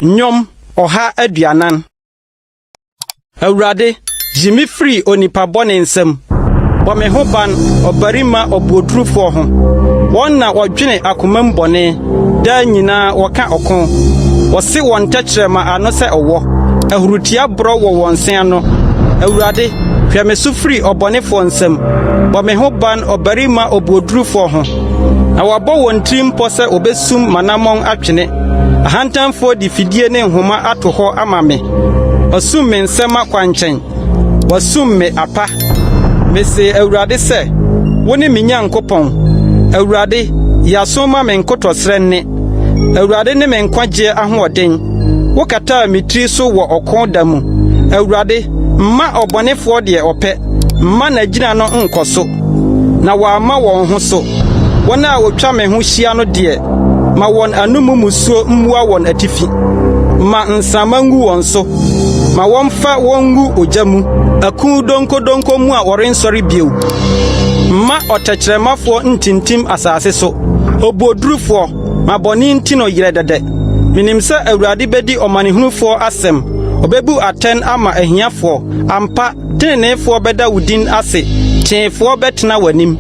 Nyom oha aduanan. Awurade, jimi free onipa bone nsem. Bo me ho ban obarima obuodrufo ho. Won na wodwene akomam bone, da nyina woka okon. Wose won tekrema ano se owo. Ahurutia bro wo wonsen ano. Awurade, hwe me so free obonefo nsem. Bo me ho ban obarima obuodrufo ho. Na wabo won trimpo se obesum manamon atwene. Ahantamfo di fidie ne nhoma ato ho ama me. Osum me nsema kwanchen. Wasum me apa. Mese Awurade se, woni me Nyankopon. Awurade, yasoma me nkotosrenne. Awurade ne me nkwaje ahoɔden. Wokata mitri so wo okon da mu. Awurade, mma obonefo de opɛ. Mma na gina no nkoso. Na waama wɔn ho so. Wona wotwa me ho hia no de. Ma won anumu musuo mmua won atifi. Ma nsama ngu won so. Ma wonfa wongu ojamu. Aku donko mu a worensori biu. Ma otekremafo ntintim asase so. Obodrufo ma boni ntino yiredede. Minim se Awurade bedi omanehunufo asem. Obebu aten ama ahiafo. Ampa tenenefo beda wudin ase. Tiefo betena wanim.